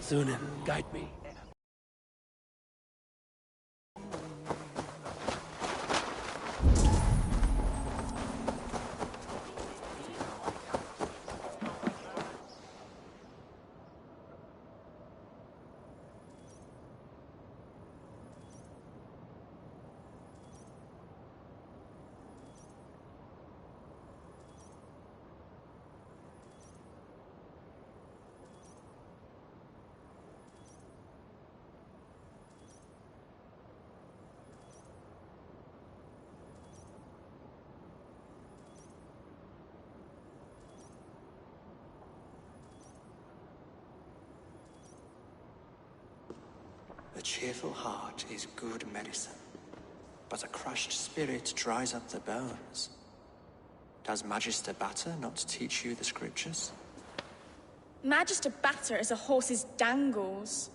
Sunan, guide me. A cheerful heart is good medicine, but a crushed spirit dries up the bones. Does Magister Batter not teach you the scriptures? Magister Batter is a horse's dangles.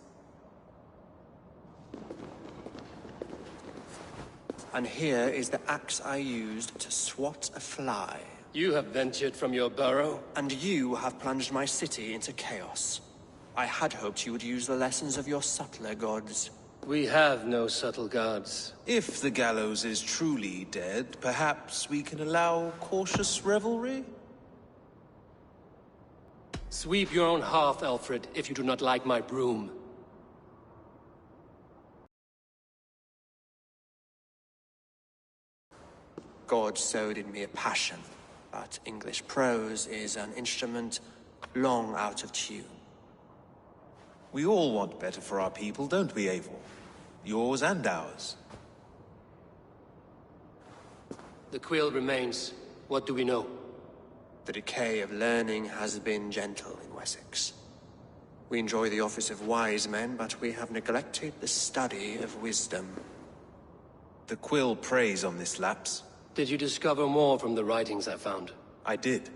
And here is the axe I used to swat a fly. You have ventured from your burrow. And you have plunged my city into chaos. I had hoped you would use the lessons of your subtler gods. We have no subtle gods. If the gallows is truly dead, perhaps we can allow cautious revelry? Sweep your own hearth, Alfred, if you do not like my broom. God sowed in me a passion, but English prose is an instrument long out of tune. We all want better for our people, don't we, Eivor? Yours and ours. The quill remains. What do we know? The decay of learning has been gentle in Wessex. We enjoy the office of wise men, but we have neglected the study of wisdom. The quill preys on this lapse. Did you discover more from the writings I found? I did.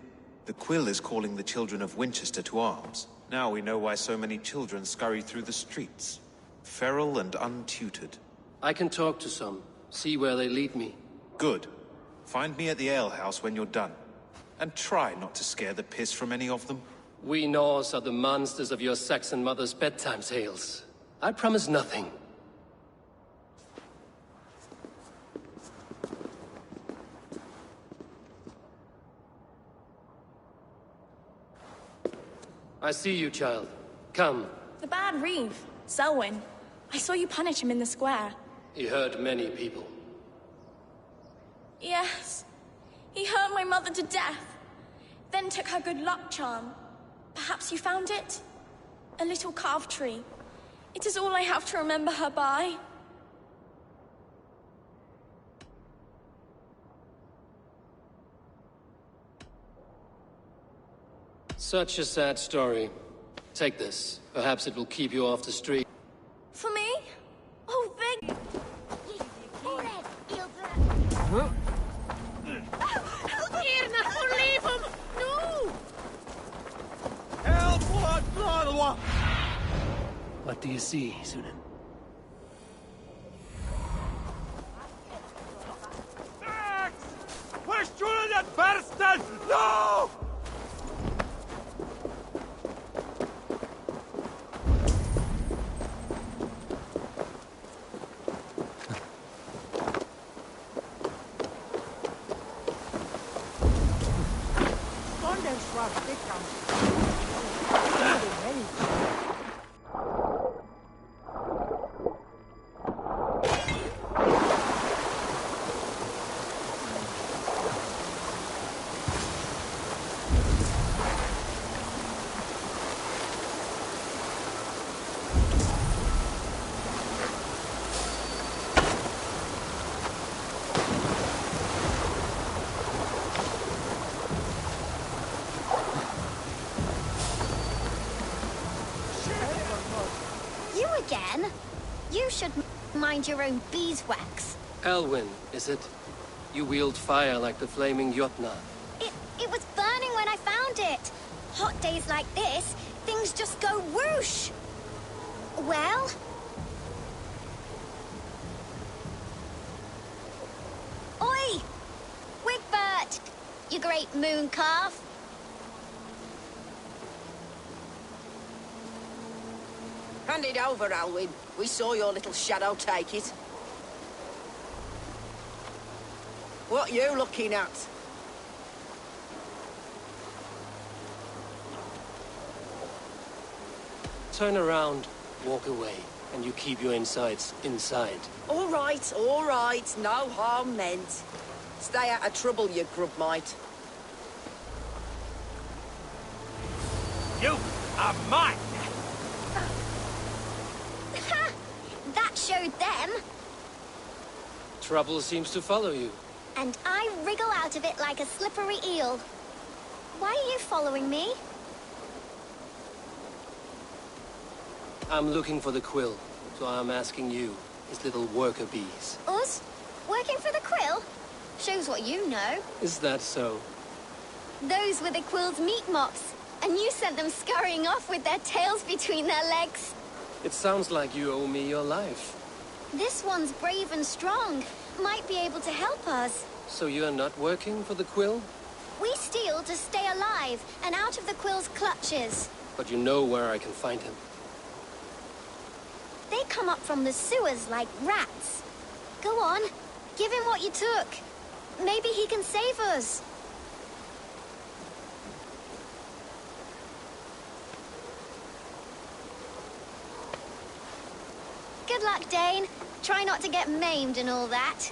The quill is calling the children of Winchester to arms. Now we know why so many children scurry through the streets. Feral and untutored. I can talk to some, see where they lead me. Good. Find me at the alehouse when you're done. And try not to scare the piss from any of them. We Norse are the monsters of your Saxon mother's bedtime tales. I promise nothing. I see you, child. Come. The bad Reeve, Selwyn. I saw you punish him in the square. He hurt many people. Yes. He hurt my mother to death. Then took her good luck charm. Perhaps you found it? A little carved tree. It is all I have to remember her by. Such a sad story. Take this. Perhaps it will keep you off the street. For me? Oh, thank you. Huh? Irna, leave him! No! Help! What do you see, Sunan? Question at Bersted! No! Again? You should mind your own beeswax. Elwyn, is it? You wield fire like the flaming Jotnar. It was burning when I found it. Hot days like this, things just go whoosh. Well? Oi! Wigbert! You great moon calf. Hand it over, Alwyn. We saw your little shadow take it. What you looking at? Turn around, walk away, and you keep your insides inside. All right, no harm meant. Stay out of trouble, you grub mite. You are mine! That showed them. Trouble seems to follow you. And I wriggle out of it like a slippery eel. Why are you following me? I'm looking for the quill, so I'm asking you, his little worker bees. Us? Working for the quill? Shows what you know. Is that so? Those were the quill's meat mops, and you sent them scurrying off with their tails between their legs. It sounds like you owe me your life. This one's brave and strong. Might be able to help us. So you're not working for the quill? We steal to stay alive and out of the quill's clutches. But you know where I can find him. They come up from the sewers like rats. Go on, give him what you took. Maybe he can save us. Good luck, Dane. Try not to get maimed and all that.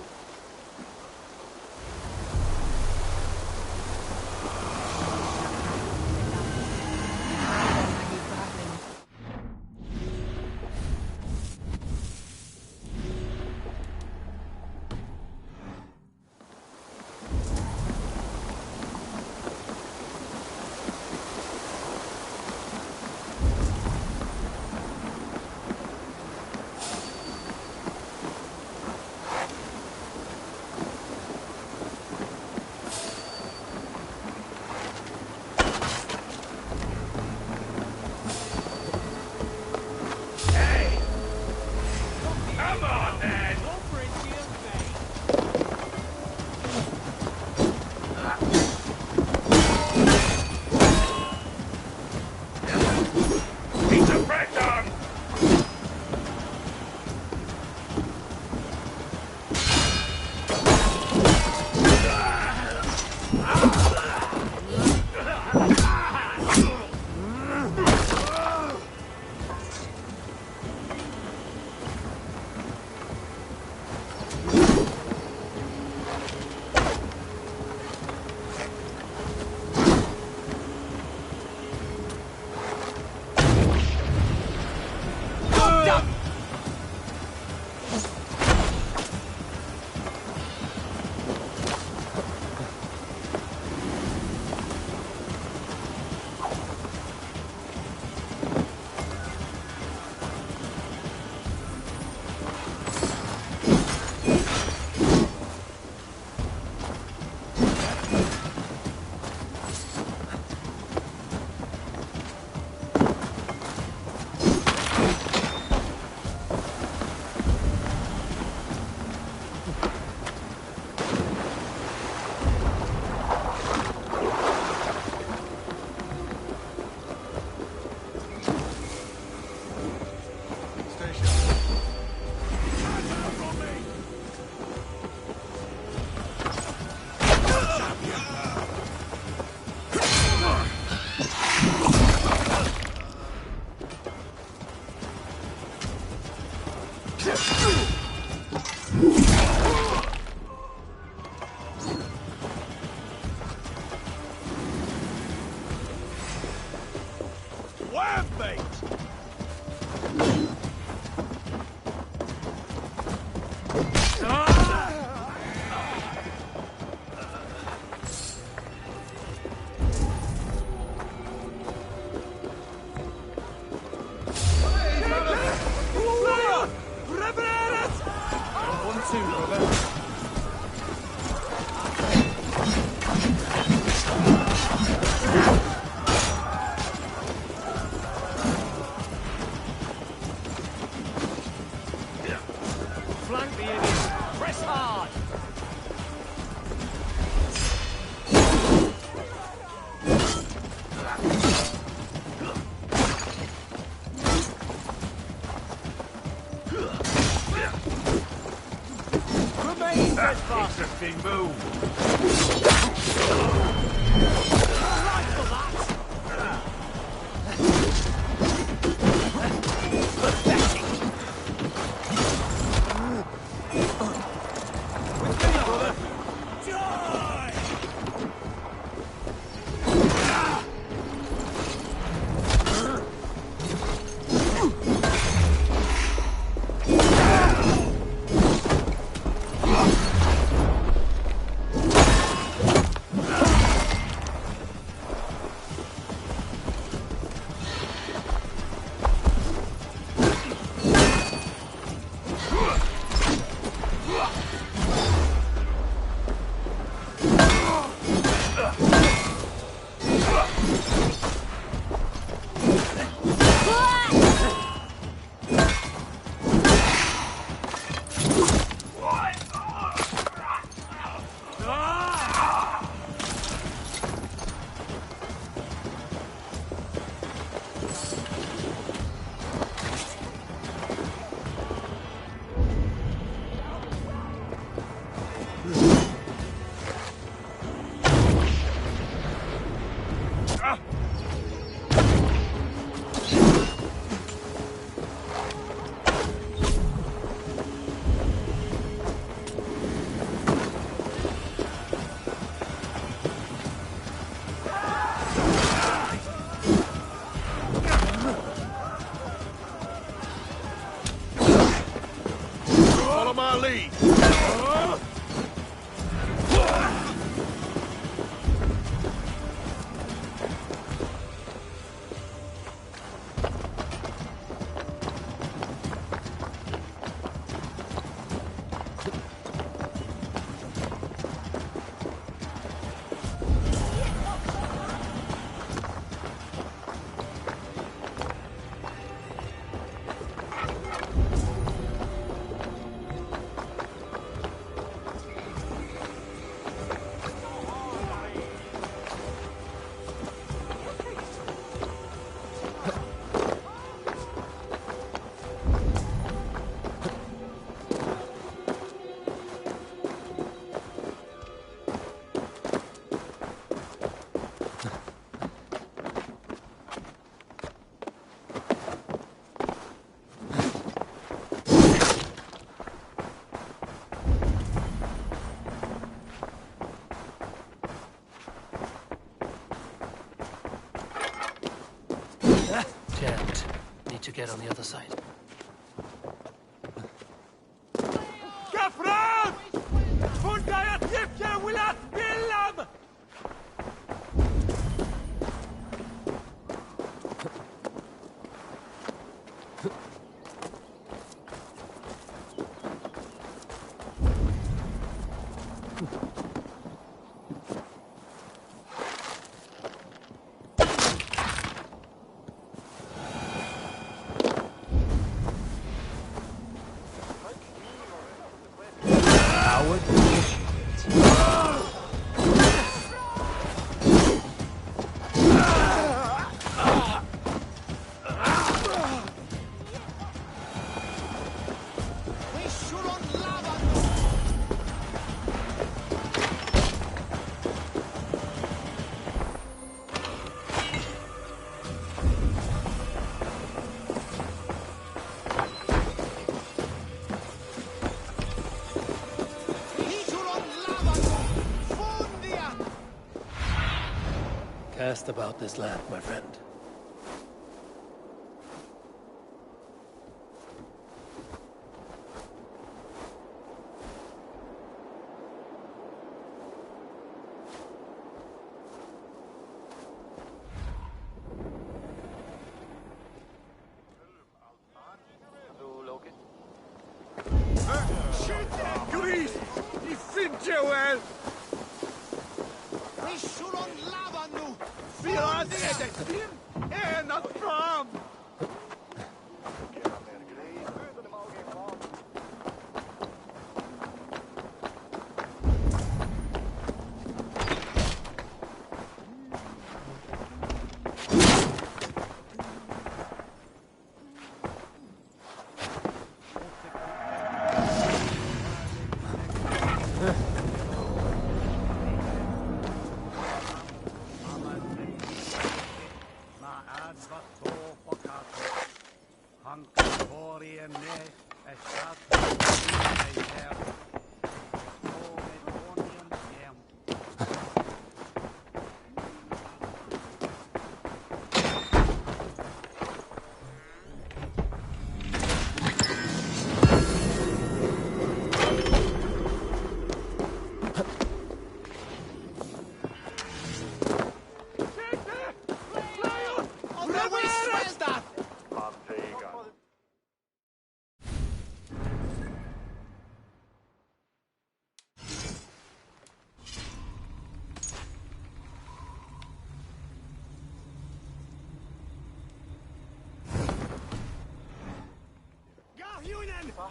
Come on, then! Piece of bread done! Makes the thing move. Follow my lead. Jammed. Need to get on the other side. كفران! فندق يتيبكي ولا تبلم! Cast about this land, my friend. Grease! I Finchewell! Fyra nedextin! En att fram!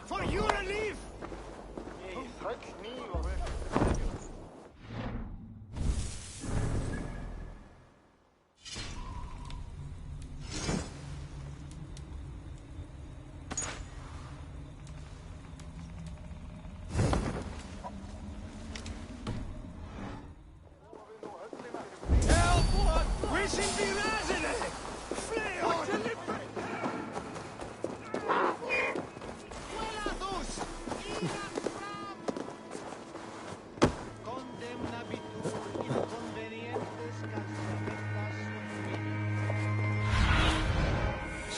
For your relief! Help! We should be resident! Flee on!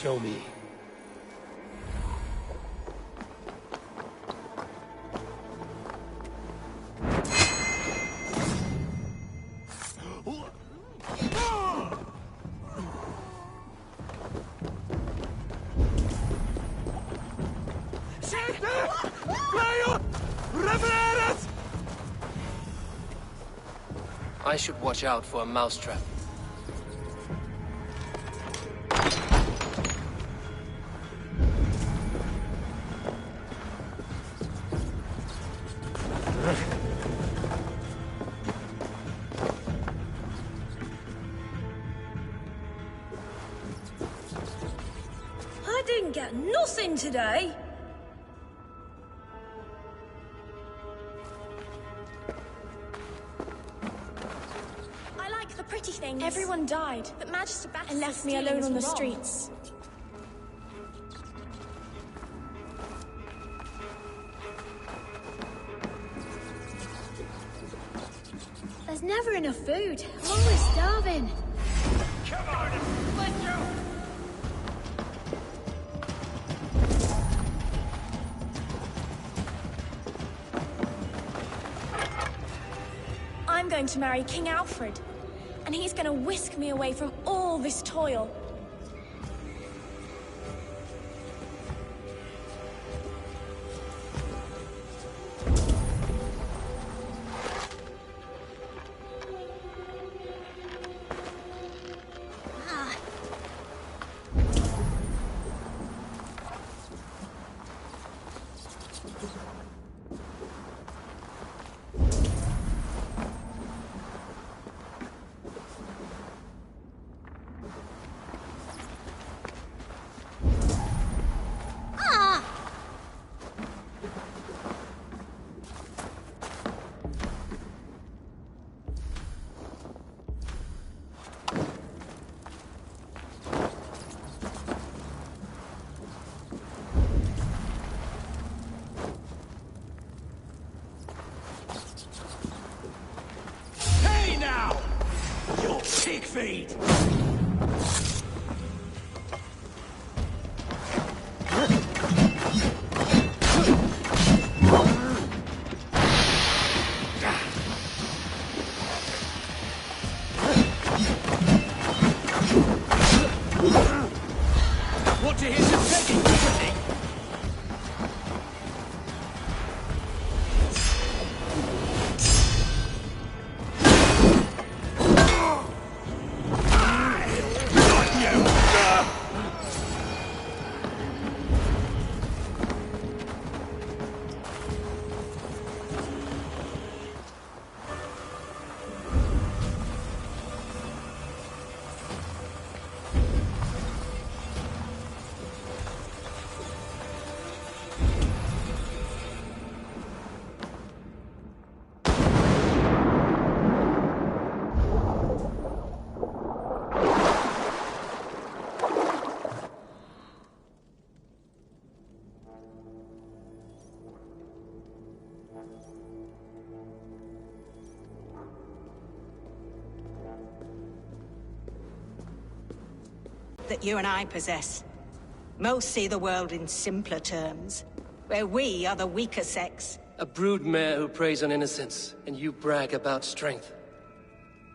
Show me. I should watch out for a mousetrap. I didn't get nothing today. I like the pretty things. Everyone died But Magister Bath and left me alone on the streets. There's never enough food. I'm always starving. Come on! Let go! I'm going to marry King Alfred, and he's going to whisk me away from all this toil. Pig feed! Want to hear some begging, pretty? That you and I possess. Most see the world in simpler terms, where we are the weaker sex. A broodmare who preys on innocence, and you brag about strength.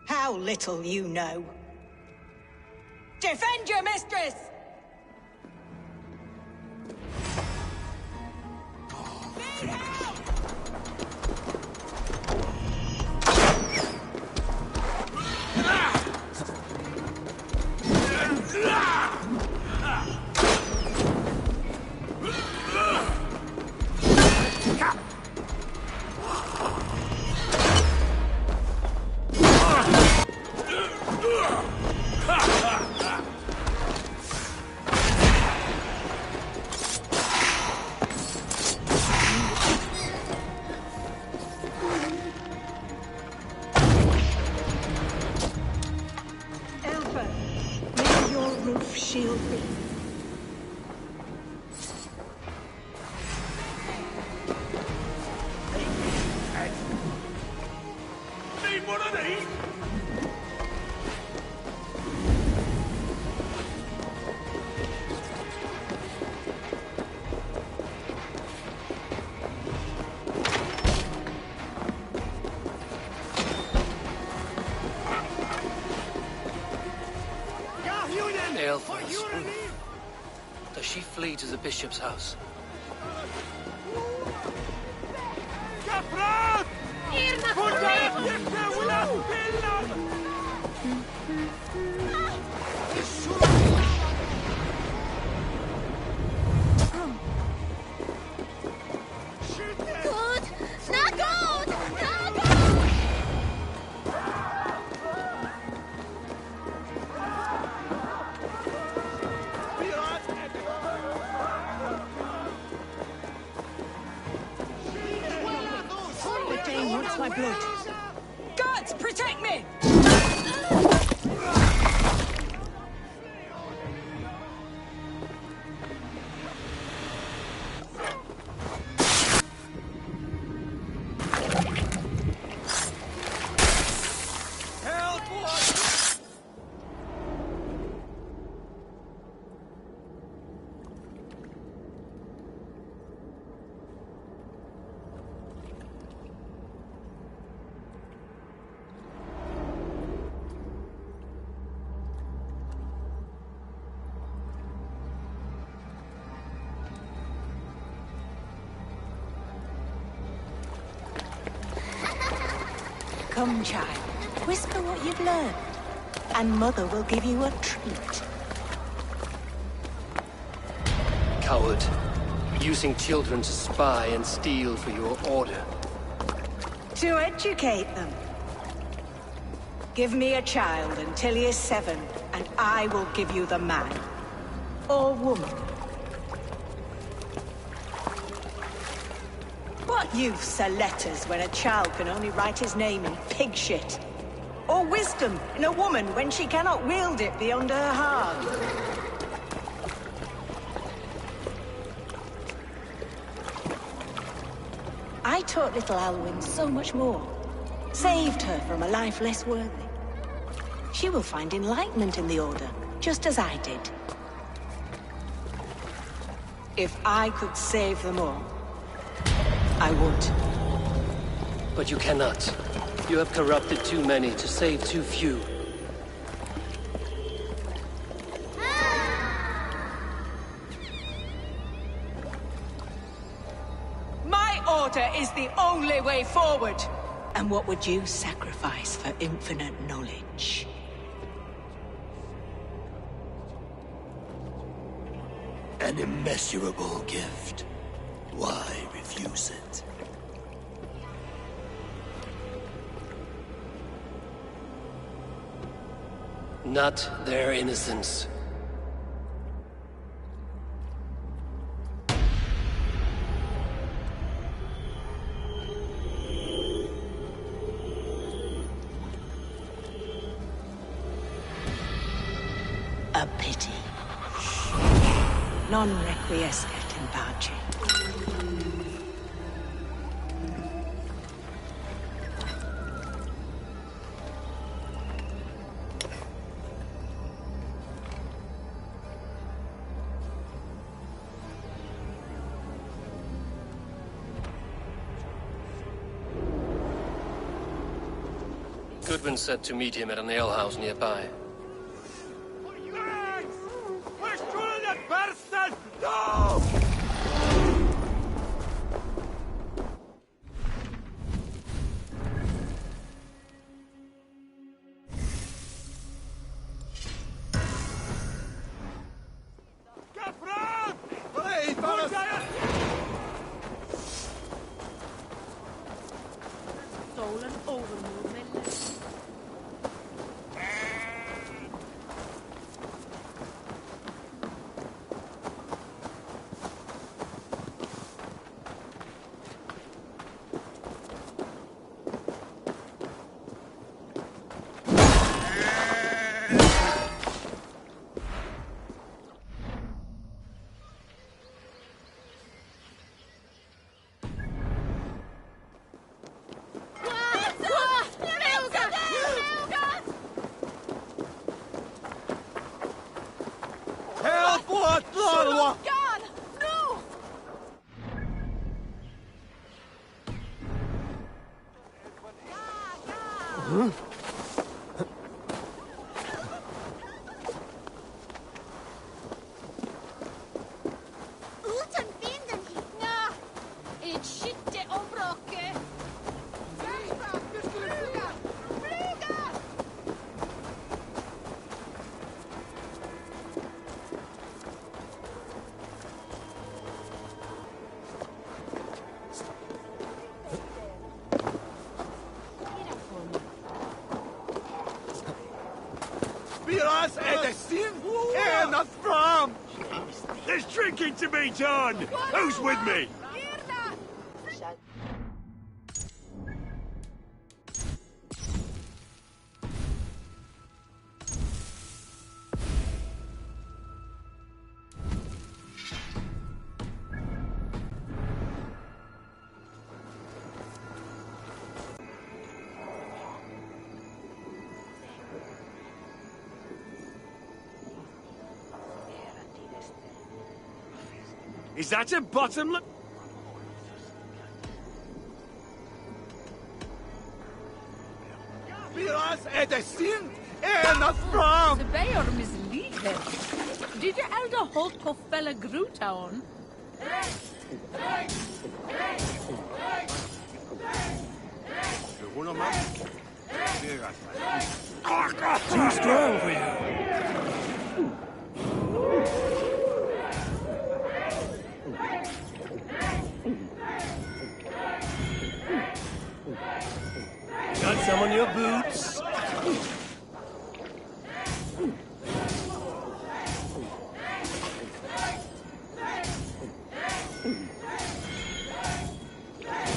How little you know. Defend your mistress! Shield me. Need one of these? Does she flee to the bishop's house? My blood. Gods, protect me! Come, child. Whisper what you've learned, and Mother will give you a treat. Coward. Using children to spy and steal for your order. To educate them. Give me a child until he is 7, and I will give you the man. Or woman. What use are letters when a child can only write his name in pig shit? Or wisdom in a woman when she cannot wield it beyond her heart? I taught little Alwyn so much more. Saved her from a life less worthy. She will find enlightenment in the Order, just as I did. If I could save them all, I would. But you cannot. You have corrupted too many to save too few. My order is the only way forward. And what would you sacrifice for infinite knowledge? An immeasurable gift. Why refuse it? Not their innocence. A pity. Non requiescat in pace. been set to meet him at an alehouse nearby. No! Stolen overlord. There's drinking to be done! Who's with me? Is that a bottomless? The Bayor misleading. Did your elder hold to fella Grutown? Too strong for you. Got some on your boots?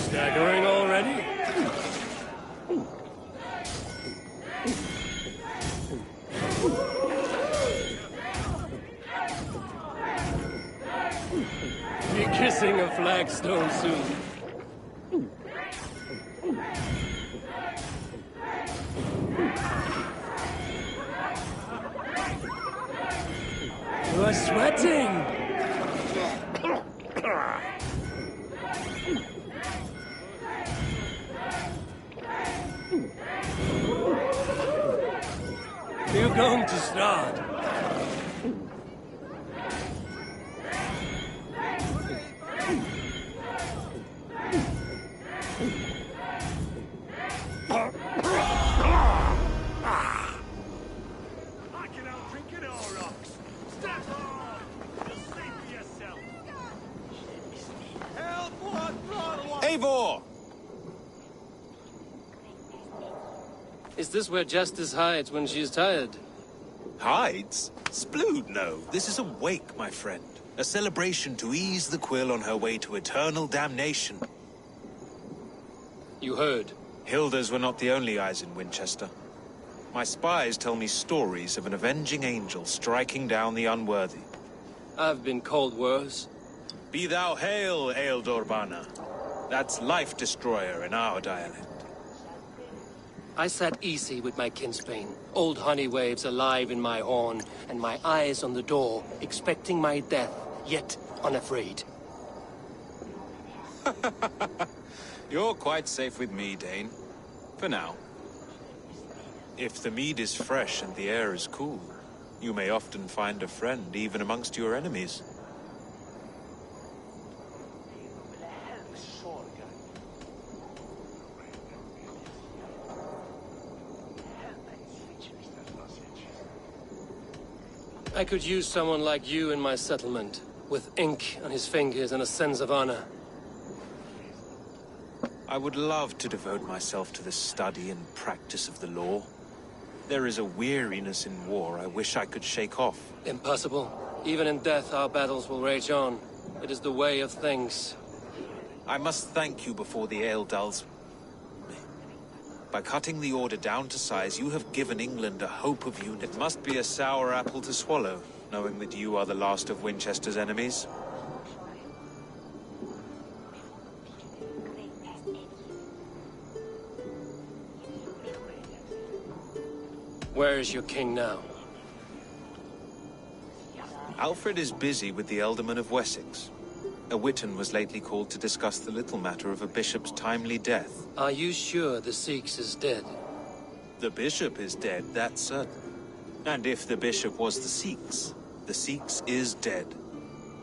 Staggering already? Be kissing a flagstone soon. You're sweating! You're going to start. Eivor! Is this where Justice hides when she's tired? Hides? Splood, no. This is a wake, my friend. A celebration to ease the Quill on her way to eternal damnation. You heard. Hilda's were not the only eyes in Winchester. My spies tell me stories of an avenging angel striking down the unworthy. I've been called worse. Be thou hail, Ealdor Bana. That's Life Destroyer in our dialect. I sat easy with my kinsbane, old honey waves alive in my horn, and my eyes on the door, expecting my death, yet unafraid. You're quite safe with me, Dane. For now. If the mead is fresh and the air is cool, you may often find a friend even amongst your enemies. I could use someone like you in my settlement, with ink on his fingers and a sense of honor. I would love to devote myself to the study and practice of the law. There is a weariness in war I wish I could shake off. Impossible. Even in death, our battles will rage on. It is the way of things. I must thank you before the ale dulls. By cutting the order down to size, you have given England a hope of unity. It must be a sour apple to swallow, knowing that you are the last of Winchester's enemies. Where is your king now? Alfred is busy with the Ealdorman of Wessex. A witan was lately called to discuss the little matter of a bishop's timely death. Are you sure the Sikhs is dead? The bishop is dead, that's certain. And if the bishop was the Sikhs is dead.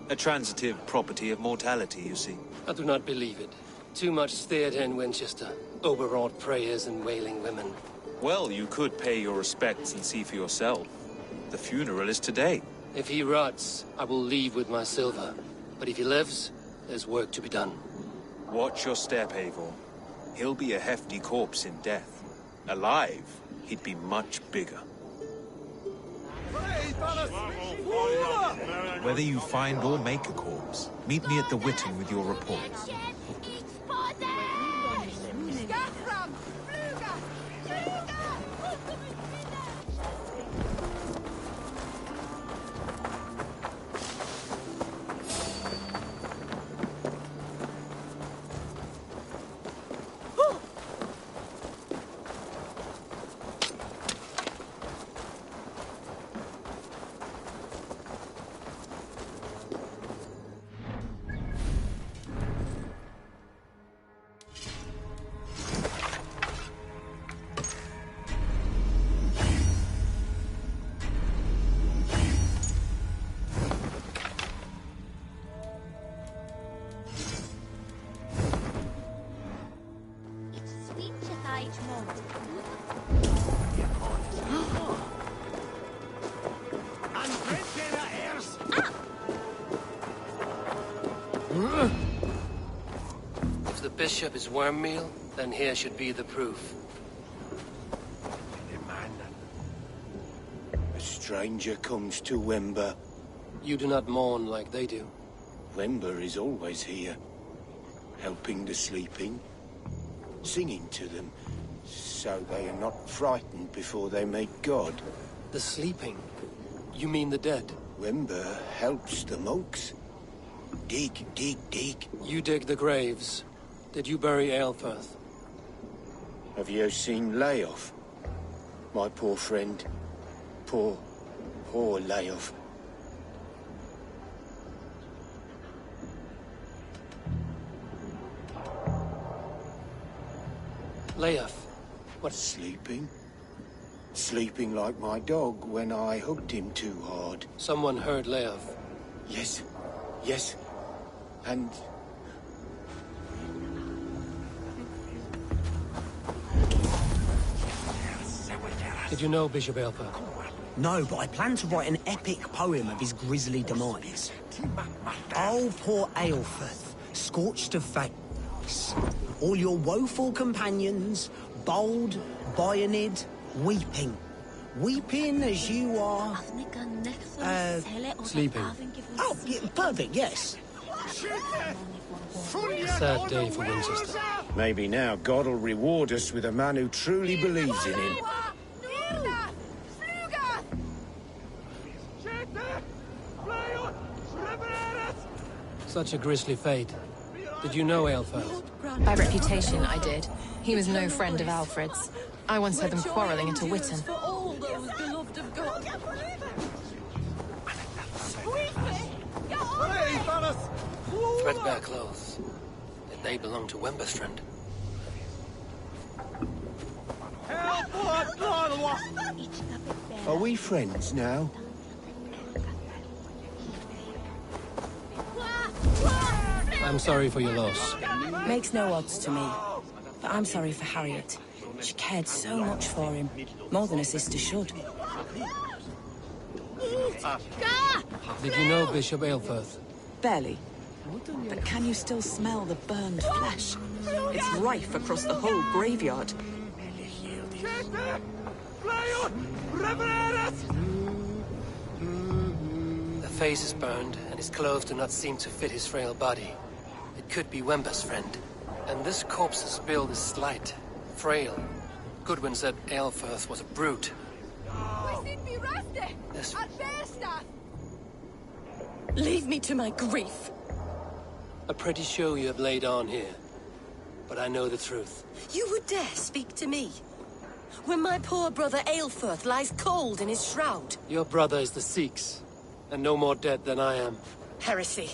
A transitive property of mortality, you see. I do not believe it. Too much theatre in Winchester. Overwrought prayers and wailing women. Well, you could pay your respects and see for yourself. The funeral is today. If he rots, I will leave with my silver. But if he lives, there's work to be done. Watch your step, Eivor. He'll be a hefty corpse in death. Alive, he'd be much bigger. Whether you find or make a corpse, meet me at the Witan with your reports. If the bishop is worm meal, then here should be the proof. A stranger comes to Wember. You do not mourn like they do. Wember is always here, helping the sleeping, singing to them, so they are not frightened before they meet God. The sleeping? You mean the dead? Wember helps the monks. Dig, dig, dig. You dig the graves. Did you bury Aelfirth? Have you seen Leof? My poor friend. Poor Leof. Leof? What? Sleeping? Sleeping like my dog when I hugged him too hard. Someone heard Leof. Yes. Yes. And... Did you know Bishop Aelfirth? No, but I plan to write an epic poem of his grisly demise. Oh, poor Aelfirth, scorched of face. All your woeful companions, bold, Bionid, weeping. Weeping as you are... Sleeping. Oh, yeah, perfect, yes. A sad day for Winchester. Maybe now God will reward us with a man who truly believes in him. Such a grisly fate. Did you know Aelfirth? By reputation, I did. He was no friend of Alfred's. I once heard them quarrelling at a Witan. Threadbare clothes. Did they belong to Wemberstrand? Are we friends now? I'm sorry for your loss. Makes no odds to me. But I'm sorry for Harriet. She cared so much for him. More than a sister should. Did you know Bishop Aelfirth? Barely. But can you still smell the burned flesh? It's rife across the whole graveyard. The face is burned, and his clothes do not seem to fit his frail body. It could be Wemba's friend. And this corpse's build is slight, frail. Goodwin said Aelfirth was a brute. This... Leave me to my grief. A pretty show you have laid on here. But I know the truth. You would dare speak to me? When my poor brother Aelfirth lies cold in his shroud. Your brother is the Sikhs, and no more dead than I am. Heresy.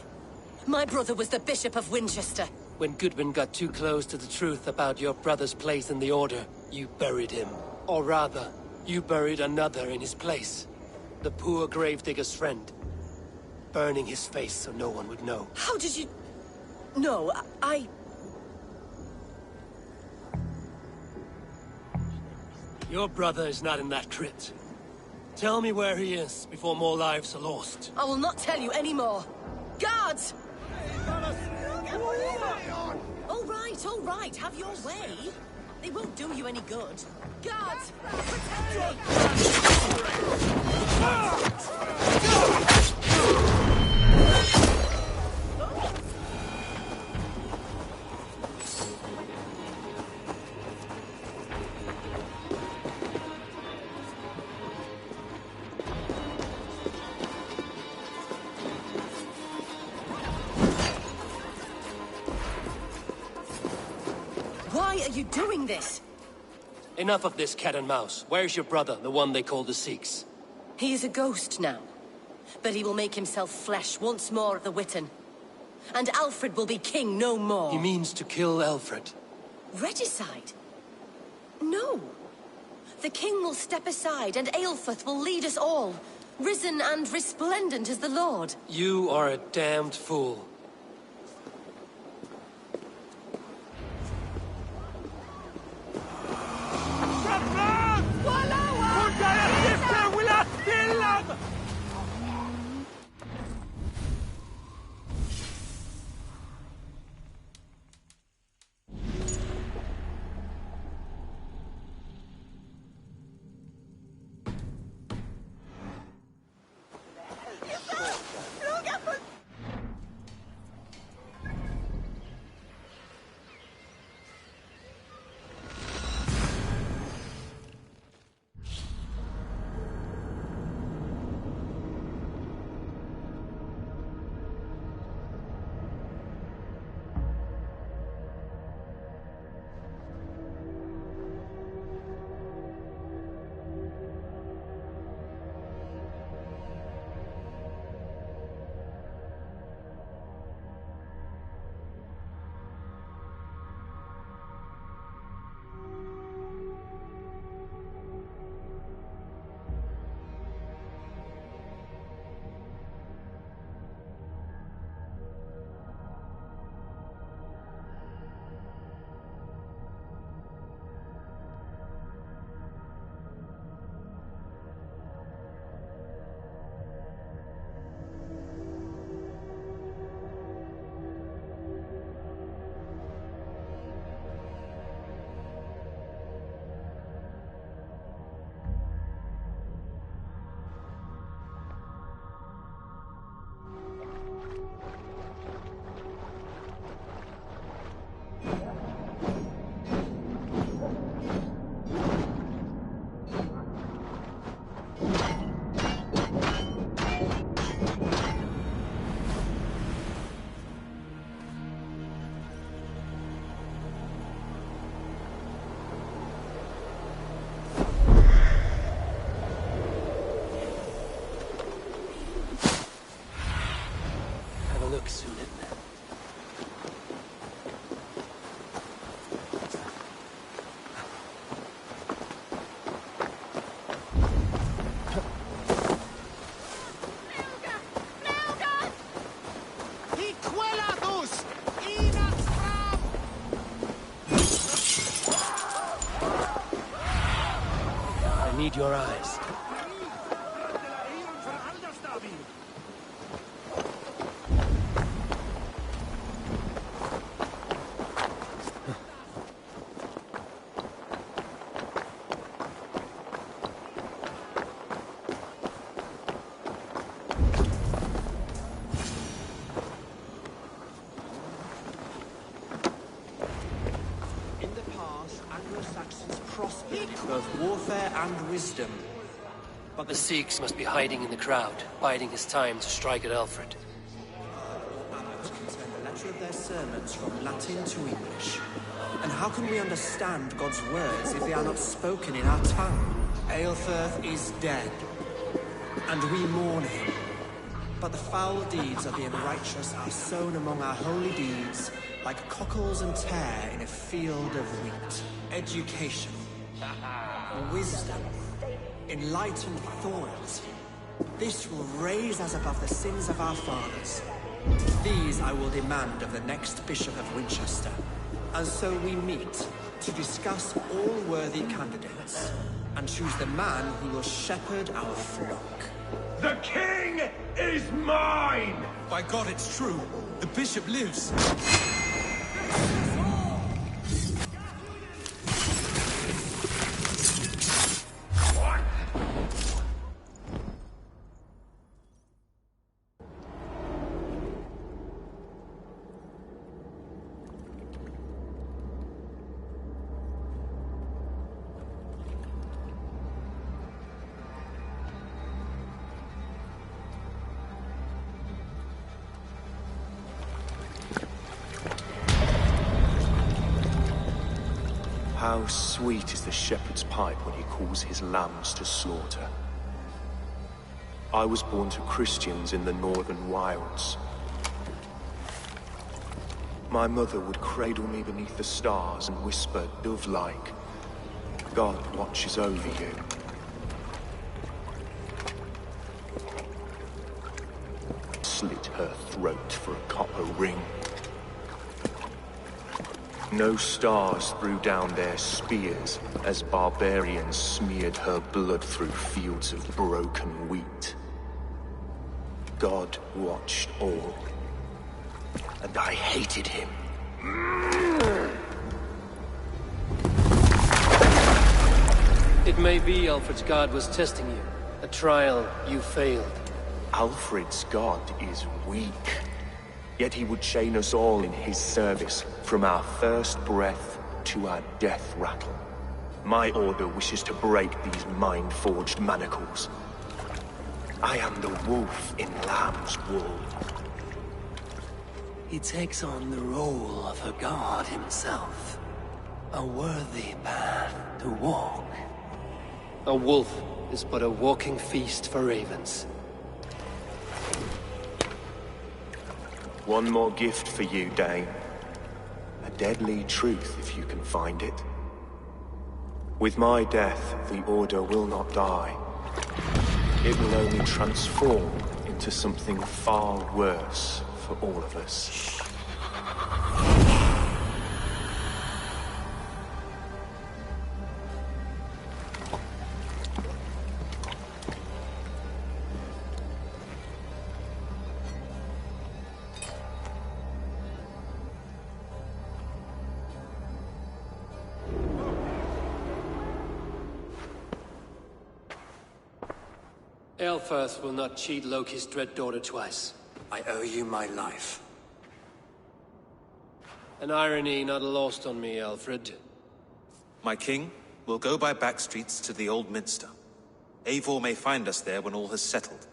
My brother was the Bishop of Winchester. When Goodwin got too close to the truth about your brother's place in the Order, you buried him. Or rather, you buried another in his place. The poor gravedigger's friend. Burning his face so no one would know. How did you... No, I... Your brother is not in that crypt. Tell me where he is, before more lives are lost. I will not tell you any more. Guards! All right, have your way. They won't do you any good. Guards, protect Why are you doing this? Enough of this cat and mouse. Where's your brother, the one they call the Sikhs? He is a ghost now. But he will make himself flesh once more at the Witten. And Alfred will be king no more. He means to kill Alfred. Regicide? No. The king will step aside and Aelfirth will lead us all. Risen and resplendent as the Lord. You are a damned fool. need your eyes. Both warfare and wisdom. But the Sikhs must be hiding in the crowd, biding his time to strike at Alfred. Abbot can turn the letter of their sermons from Latin to English. And how can we understand God's words if they are not spoken in our tongue? Aelfirth is dead, and we mourn him. But the foul deeds of the unrighteous are sown among our holy deeds, like cockles and tare in a field of wheat. Education, wisdom, enlightened thorns. This will raise us above the sins of our fathers. These I will demand of the next Bishop of Winchester. And so we meet to discuss all worthy candidates and choose the man who will shepherd our flock. The king is mine! By God, it's true. The bishop lives. How sweet is the shepherd's pipe when he calls his lambs to slaughter. I was born to Christians in the northern wilds. My mother would cradle me beneath the stars and whisper, dove-like, God watches over you. Slit her throat for a copper ring. No stars threw down their spears as barbarians smeared her blood through fields of broken wheat. God watched all, and I hated him. It may be Alfred's god was testing you. A trial you failed. Alfred's god is weak. Yet he would chain us all in his service, from our first breath to our death rattle. My order wishes to break these mind-forged manacles. I am the wolf in lamb's wool. He takes on the role of a god himself. A worthy path to walk. A wolf is but a walking feast for ravens. One more gift for you, Dane. A deadly truth, if you can find it. With my death, the Order will not die. It will only transform into something far worse for all of us. Aelfirth will not cheat Loki's dread daughter twice. I owe you my life. An irony not lost on me, Alfred. My king, we'll go by back streets to the Old Minster. Eivor may find us there when all has settled.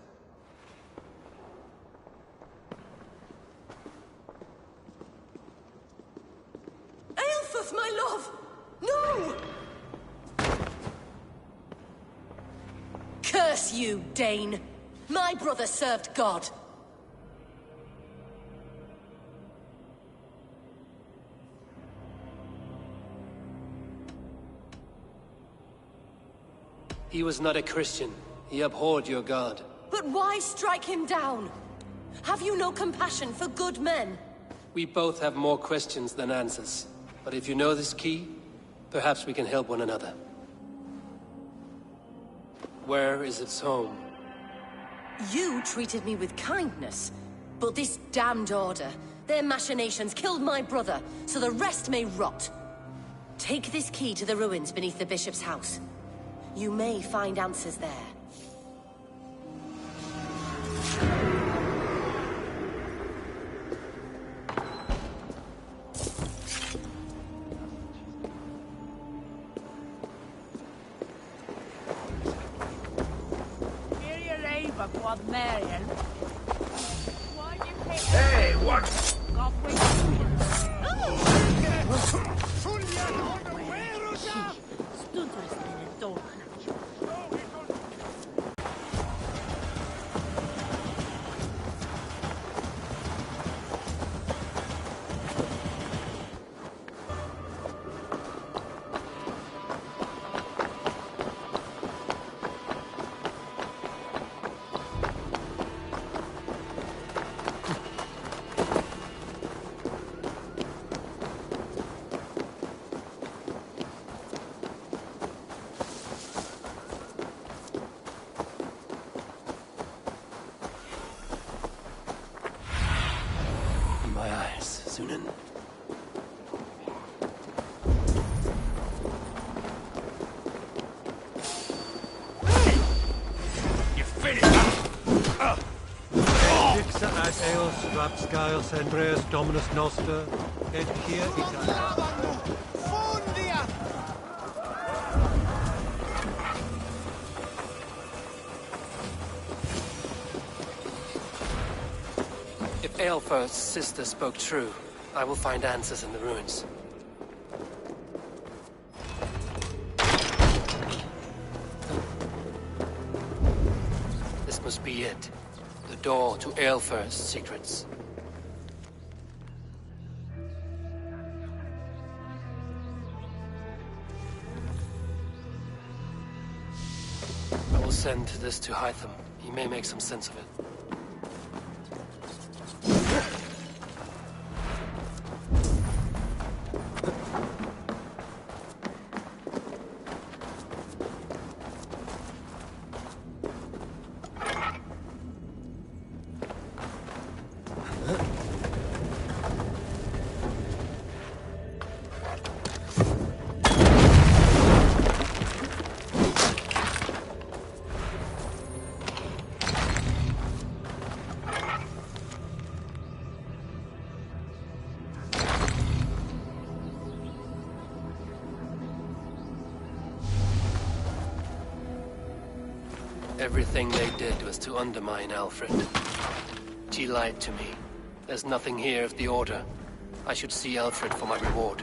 Aelfirth, my love! No! Curse you, Dane! My brother served God. He was not a Christian. He abhorred your god. But why strike him down? Have you no compassion for good men? We both have more questions than answers. But if you know this key, perhaps we can help one another. Where is its home? You treated me with kindness, but this damned order, their machinations killed my brother, so the rest may rot. Take this key to the ruins beneath the bishop's house. You may find answers there. Hey, what? Sunan. You finished? Dixa as eos rapscales Andreas Dominus Noster, et hier If Aelfirth's sister spoke true, I will find answers in the ruins. This must be it. The door to Aelfirth's secrets. I will send this to Hytham. He may make some sense of it. Everything they did was to undermine Alfred. She lied to me. There's nothing here of the Order. I should see Alfred for my reward.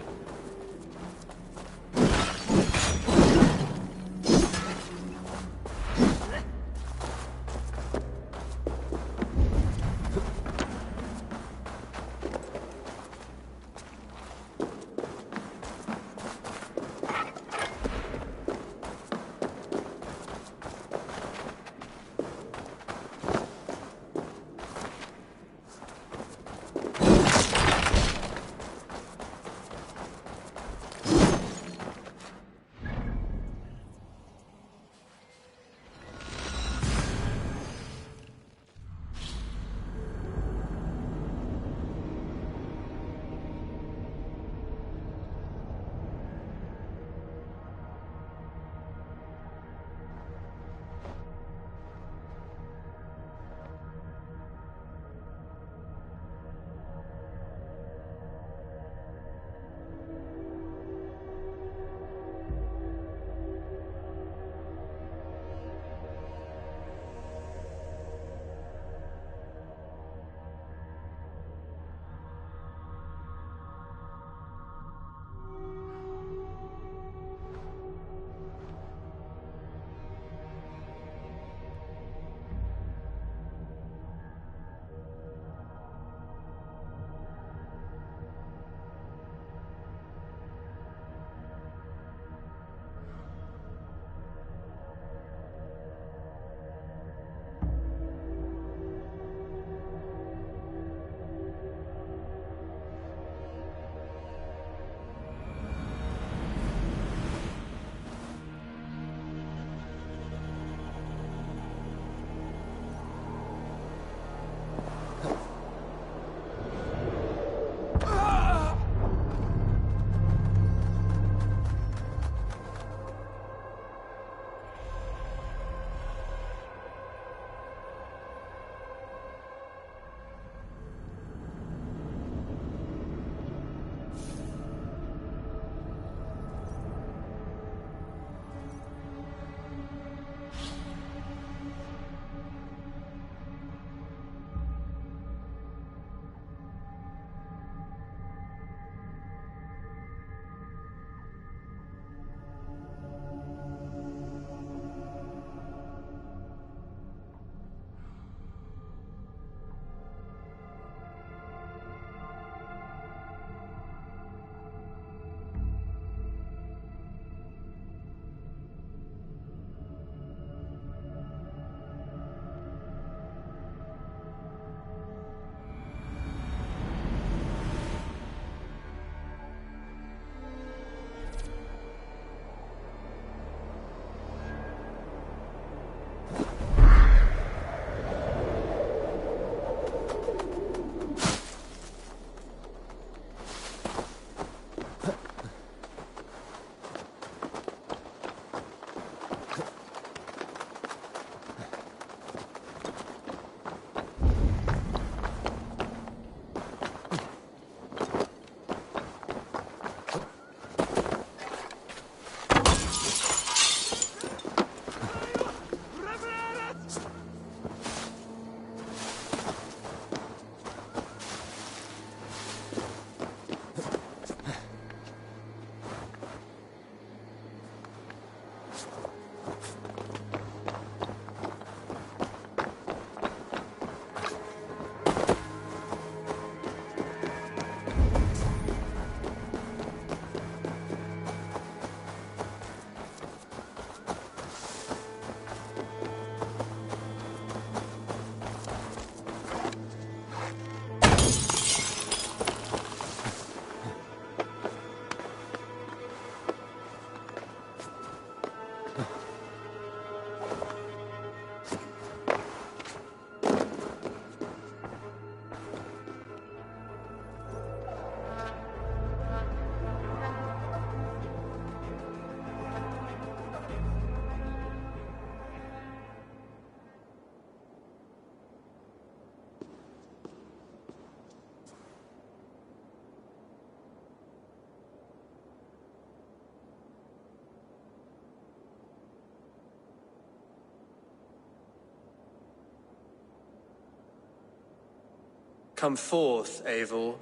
Come forth, Eivor.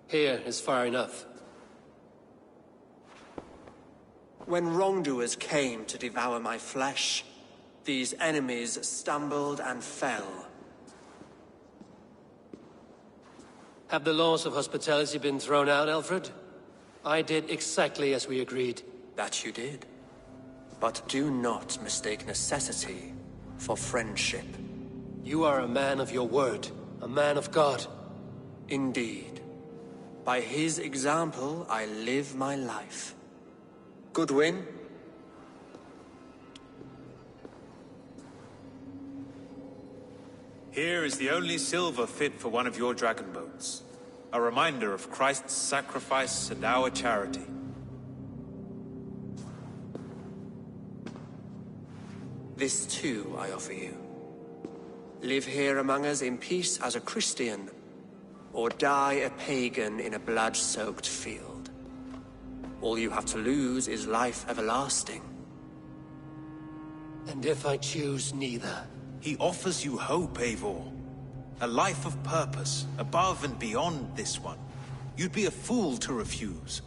Here is far enough. When wrongdoers came to devour my flesh, these enemies stumbled and fell. Have the laws of hospitality been thrown out, Alfred? I did exactly as we agreed. That you did. But do not mistake necessity for friendship. You are a man of your word, a man of God. Indeed. By his example, I live my life. Goodwin? Here is the only silver fit for one of your dragon boats. A reminder of Christ's sacrifice and our charity. This too I offer you. Live here among us in peace as a Christian, or die a pagan in a blood-soaked field. All you have to lose is life everlasting. And if I choose neither? He offers you hope, Eivor. A life of purpose, above and beyond this one. You'd be a fool to refuse.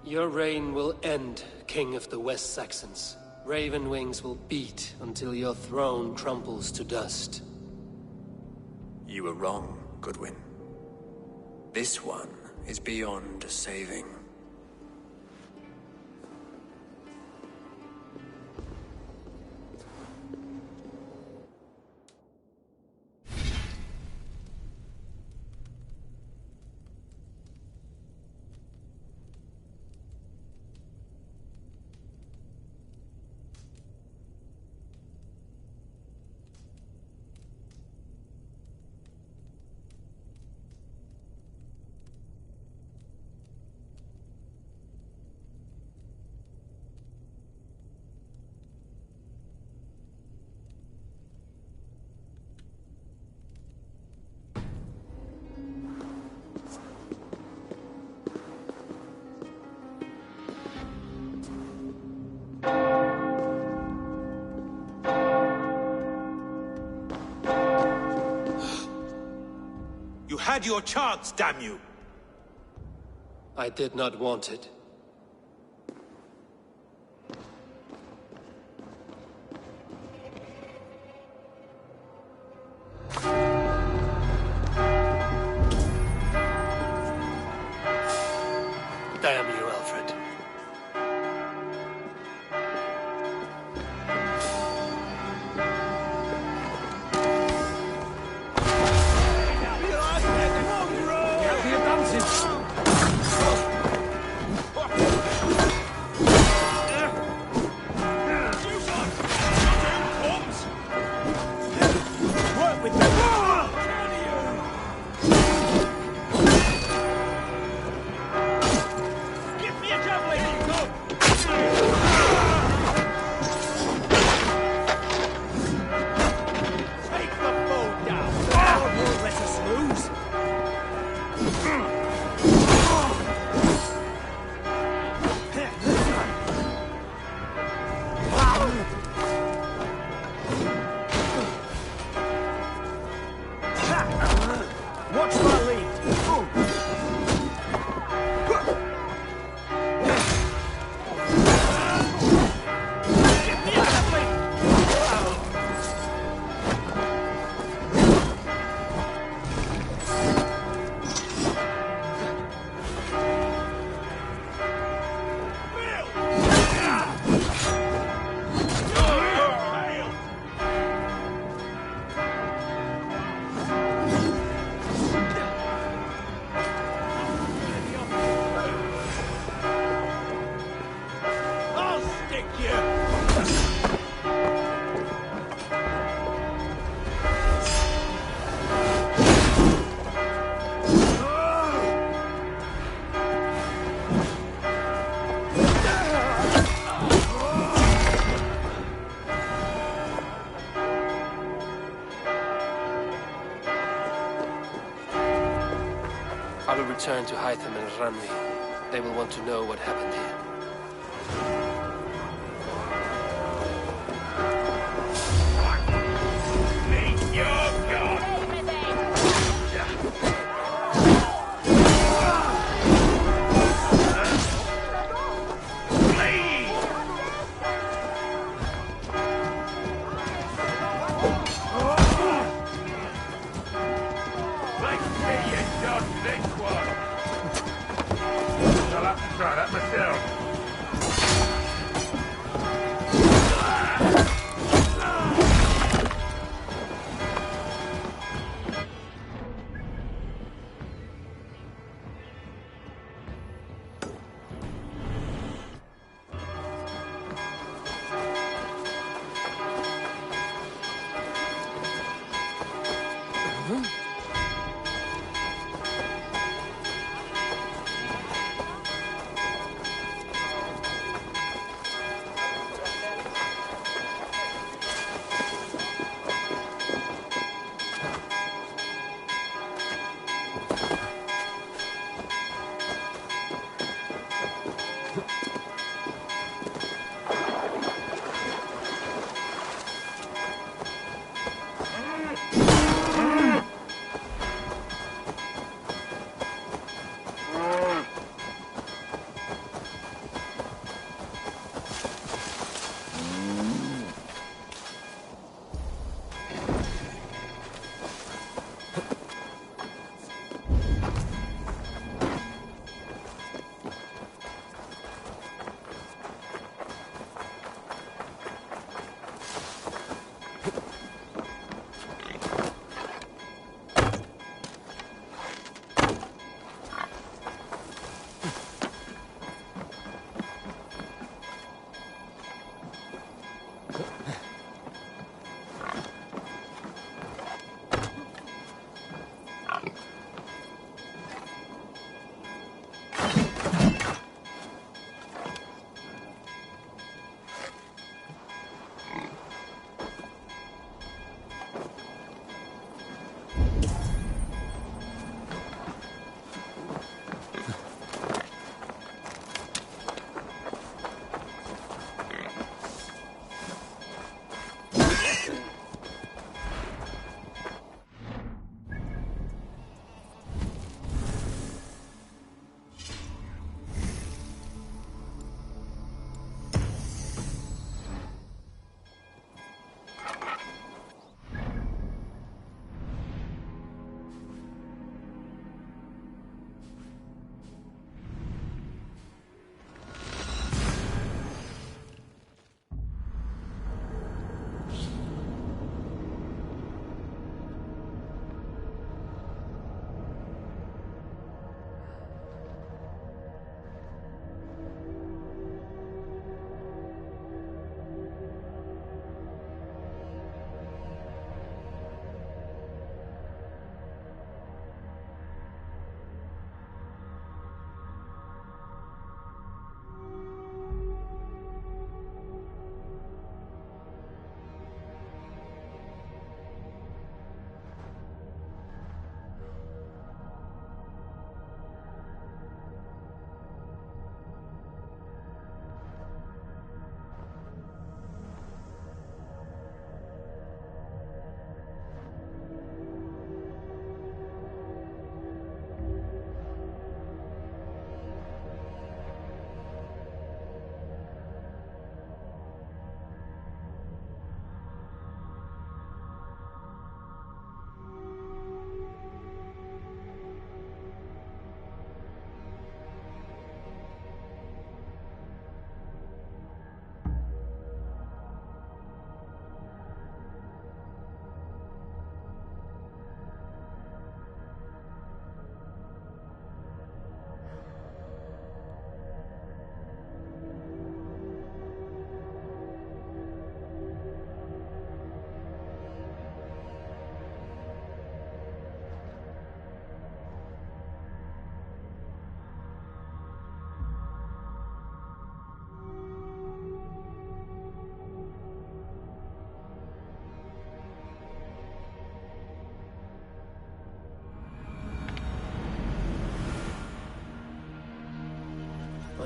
Your reign will end, King of the West Saxons. Raven wings will beat until your throne crumbles to dust. You were wrong, Goodwin. This one is beyond saving. You had your chance, damn you! I did not want it. Damn you, Alfred. I will return to Hytham and Ranvi. They will want to know what happened here. Like me, you don't think one. I'll have to try that myself.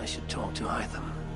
I should talk to Hytham.